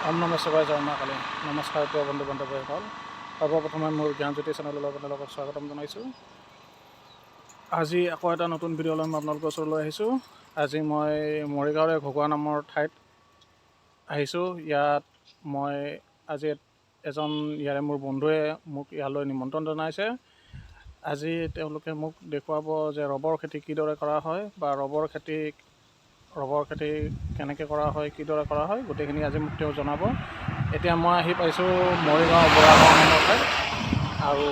ওম নমঃ শিৱায় জয় মা কালী। নমস্কাৰ প্ৰিয় বন্ধু বান্ধৱীসকল, সৰ্বপ্ৰথমে মোৰ জ্ঞানজ্যোতি চেনেললৈ আপোনালোকক স্বাগতম জনাইছোঁ। আজি আকৌ এটা নতুন ভিডিঅ' লৈ মই আপোনালোকৰ ওচৰলৈ আহিছোঁ। আজি মই মৰিগাঁৱৰে ঘগুৱা নামৰ ঠাইত আহিছোঁ। ইয়াত মই আজি এজন ইয়াৰে মোৰ বন্ধুৱে মোক ইয়ালৈ নিমন্ত্ৰণ জনাইছে। আজি তেওঁলোকে মোক দেখুৱাব যে ৰবৰ খেতি কিদৰে কৰা হয় বা ৰবৰ খেতি কেনেকৈ কৰা হয়, কিদৰে কৰা হয়, গোটেইখিনি আজি মোক তেওঁ জনাব। এতিয়া মই আহি পাইছোঁ মৰিগাঁও বৰাগাঁও নামৰ ঠাইত, আৰু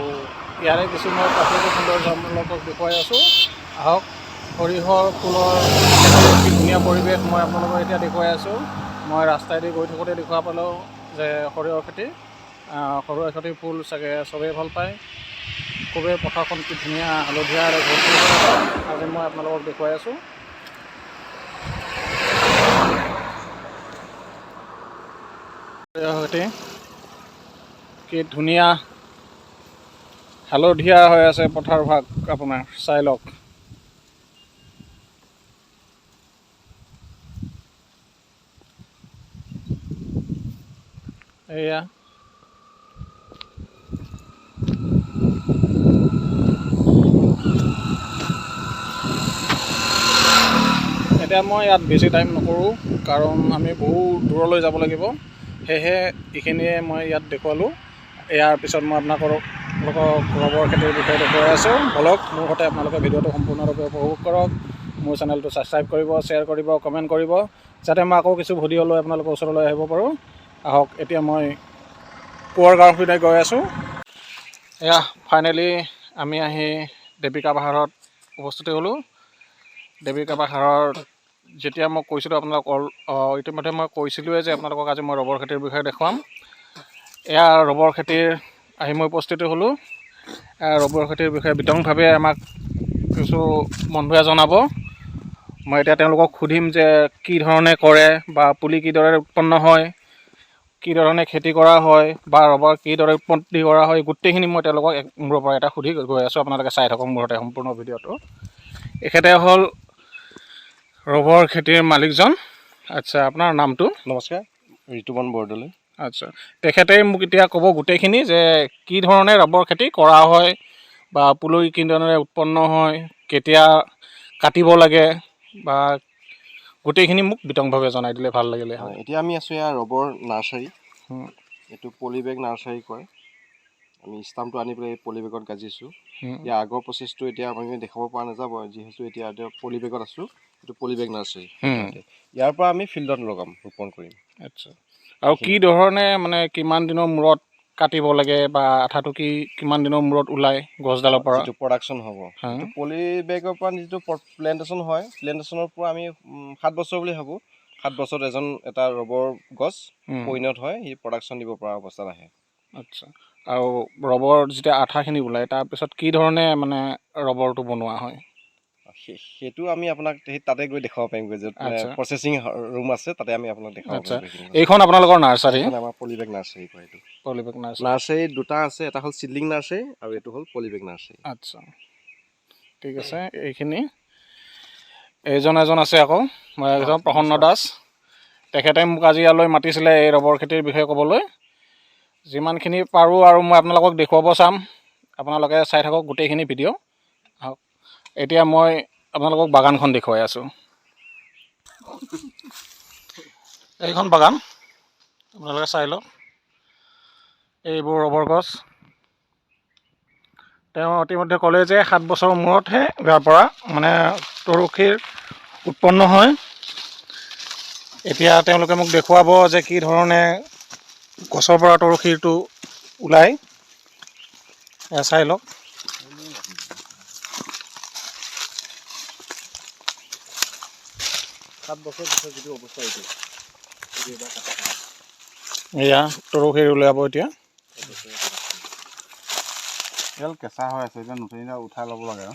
ইয়াৰে কিছু মই প্ৰাকৃতিক সৌন্দৰ্য আপোনালোকক দেখুৱাই আছোঁ। আহক, সৰিয়হৰ ফুলৰ কি ধুনীয়া পৰিৱেশ মই আপোনালোকক এতিয়া দেখুৱাই আছোঁ। মই ৰাস্তাইদি গৈ থাকোঁতে দেখুওৱা পালোঁ যে সৰিয়হ খেতিৰ ফুল চাগে চবেই ভাল পায়। খুবেই পথাৰখন কি ধুনীয়া হালধীয়াৰে ভৰ্তি হৈ আছে। আজি মই আপোনালোকক দেখুৱাই আছোঁ। সৈতে কি ধুনীয়া হালধীয়া হৈ আছে পথাৰ ভাগ, আপোনাৰ চাই লওক। এয়া এতিয়া মই ইয়াত বেছি টাইম নকৰোঁ, কাৰণ আমি বহু দূৰলৈ যাব লাগিব। সেয়েহে এইখিনিয়ে মই ইয়াত দেখুৱালোঁ। ইয়াৰ পিছত মই আপোনালোকক ৰবৰ খেতিৰ বিষয়ে দেখুৱাই আছোঁ। বলক, মোৰ সৈতে আপোনালোকে ভিডিঅ'টো সম্পূৰ্ণৰূপে উপভোগ কৰক। মোৰ চেনেলটো ছাবস্ক্ৰাইব কৰিব, শ্বেয়াৰ কৰিব, কমেণ্ট কৰিব, যাতে মই আকৌ কিছু ভিডিঅ' লৈ আপোনালোকৰ ওচৰলৈ আহিব পাৰোঁ। আহক, এতিয়া মই পুৱাৰ গাঁৱৰ পিনে গৈ আছোঁ। এয়া ফাইনেলি আমি আহি দেৱিকা পাহাৰত উপস্থিত হ'লোঁ। দেৱিকা পাহাৰত যেতিয়া মই কৈছিলোঁ আপোনালোকক, ইতিমধ্যে মই কৈছিলোঁৱে যে আপোনালোকক আজি মই ৰবৰ খেতিৰ বিষয়ে দেখুৱাম। এয়া ৰবৰ খেতিৰ আহি মই উপস্থিত হ'লোঁ। ৰবৰ খেতিৰ বিষয়ে বিতংভাৱে আমাক কিছু বন্ধুৱে জনাব। মই এতিয়া তেওঁলোকক সুধিম যে কি ধৰণে কৰে, বা পুলি কিদৰে উৎপন্ন হয়, কি ধৰণে খেতি কৰা হয়, বা ৰবৰ কিদৰে উৎপত্তি কৰা হয়, গোটেইখিনি মই তেওঁলোকক মূৰৰ পৰা এটা সুধি গৈ আছোঁ। আপোনালোকে চাই থাকক মূৰতে সম্পূৰ্ণ ভিডিঅ'টো। এখেতে হ'ল ৰবৰ খেতিৰ মালিকজন। আচ্ছা, আপোনাৰ নামটো? নমস্কাৰ, ঋতুপন বৰদলৈ। আচ্ছা, তেখেতে মোক এতিয়া ক'ব গোটেইখিনি যে কি ধৰণে ৰবৰ খেতি কৰা হয়, বা পুলি কি ধৰণে উৎপন্ন হয়, কেতিয়া কাটিব লাগে, বা গোটেইখিনি মোক বিতংভাৱে জনাই দিলে ভাল লাগিলে হয়। এতিয়া আমি আছোঁ ইয়াৰ ৰবৰ নাৰ্চাৰী। এইটো পলিবেগ নাৰ্চাৰী কয়। আমি ষ্টাম্পটো আনি পেলাই এই পলিবেগত গাজিছোঁ। ইয়াৰ আগৰ প্ৰচেছটো এতিয়া আমি দেখাব পৰা নাযাব, যিহেতু এতিয়া পলিবেগত আছোঁ। এইটো পলিবেগ নাৰ্চাৰী। ইয়াৰ পৰা আমি ফিল্ডত লগাম, ৰোপণ কৰিম। আচ্ছা, আৰু কি ধৰণে মানে কিমান দিনৰ মূৰত কাটিব লাগে, বা আঠাটো কিমান দিনৰ মূৰত ওলায় গছডালৰ পৰা যিটো প্ৰডাকশ্যন হ'ব, সেইটো পলিবেগৰ পৰা যিটো প্লেণ্টেশ্যন হয়, প্লেণ্টেশ্যনৰ পৰা আমি 7 বছৰ বুলি ভাবোঁ। 7 বছৰত এটা ৰবৰ গছ পৰিণত হয়, সি প্ৰডাকশ্যন দিব পৰা অৱস্থাত আহে। আচ্ছা, আৰু ৰবৰ যেতিয়া আঠাখিনি ওলায়, তাৰপিছত কি ধৰণে মানে ৰবৰটো বনোৱা হয়? সেইটো আমি আপোনাক তাতে গৈ দেখুৱাব পাৰিমগৈ, য'ত প্ৰচেছিং ৰুম আছে, তাতে আমি আপোনাক দেখাব পাৰিম। এইখন আপোনালোকৰ নাৰ্চাৰী? আমাৰ পলিবেগ নাৰ্চাৰী কয়। এইটো পলিবেগ নাৰ্চাৰী দুটা আছে, এটা হ'ল চিডলিং নাৰ্চাৰী আৰু এইটো হ'ল পলিবেগ নাৰ্চাৰী। আচ্ছা, ঠিক আছে। এইখিনি এজন আছে আকৌ, এজন প্ৰসন্ন দাস। তেখেতে মোক আজি ইয়ালৈ মাতিছিলে এই ৰবৰ খেতিৰ বিষয়ে ক'বলৈ। যিমানখিনি পাৰোঁ আৰু মই আপোনালোকক দেখুৱাব চাম। আপোনালোকে চাই থাকক গোটেইখিনি ভিডিঅ'। আহক, এতিয়া মই আপোনালোকক বাগানখন দেখুৱাই আছোঁ। এইখন বাগান আপোনালোকে চাই লওক। এইবোৰ ৰবৰ গছ। তেওঁ ইতিমধ্যে ক'লে যে 7 বছৰৰ মূৰতহে ইয়াৰ পৰা মানে তৰশীৰ উৎপন্ন হয়। এতিয়া তেওঁলোকে মোক দেখুৱাব যে কি ধৰণে গছৰ পৰা তৰশীৰটো ওলায়। চাই লওক। এয়া তৰশীৰ উলিয়াব এতিয়া। কেঁচা হৈ আছে, এতিয়া নতুন উঠাই ল'ব লাগে আৰু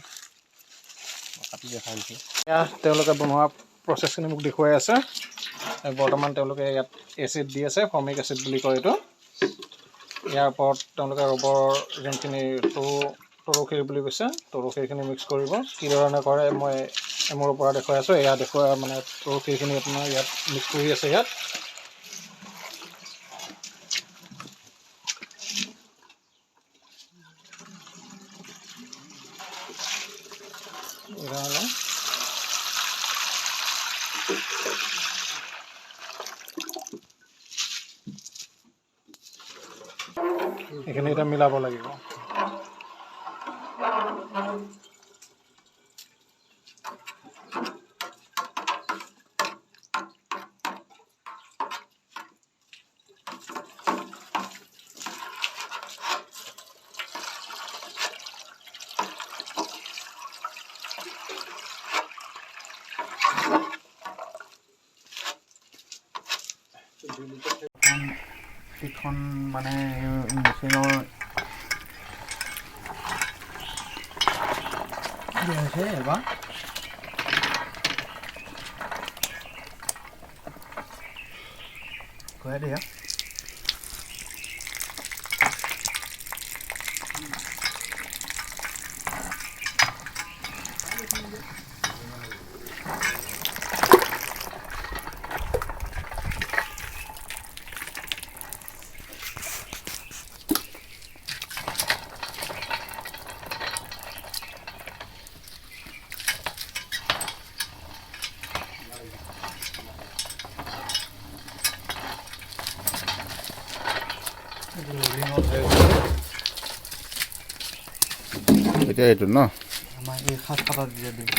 কাটি দেখাই দিছে। এয়া তেওঁলোকে বনোৱা প্ৰচেছখিনি মোক দেখুৱাই আছে। বৰ্তমান তেওঁলোকে ইয়াত এচিড দি আছে, ফৰ্মিক এচিড বুলি কয় এইটো। ইয়াৰ ওপৰত তেওঁলোকে ৰবৰ যোনখিনি তৰশীৰ বুলি কৈছে, তৰশীৰখিনি মিক্স কৰিব। কি ধৰণে কৰে মই মোৰ পৰা দেখুৱাই আছোঁ। এয়া দেখুওৱা মানে তৰশীৰখিনি আপোনাৰ ইয়াত মিক্স কৰি আছে। ইয়াত তেতিয়াহ'লে এইখিনি এতিয়া মিলাব লাগিব। চিটখন মানে মেচিনৰ হৈছে এবাৰ ঘূৰাই দিয়া এতিয়া এইটো ন আমাৰ এই সাত পাতত দিয়ে দিম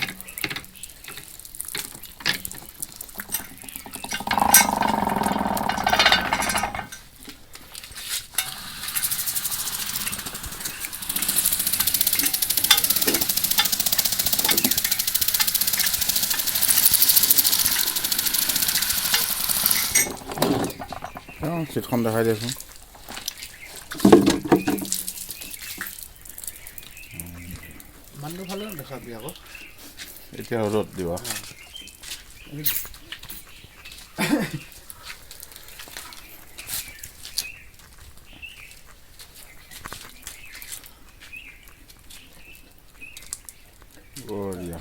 চিটখন দেখাই দিয়াচোন। মানুহটো ভালে দেখাবি আকৌ এতিয়া ৰ'দত দিবা বঢ়িয়া।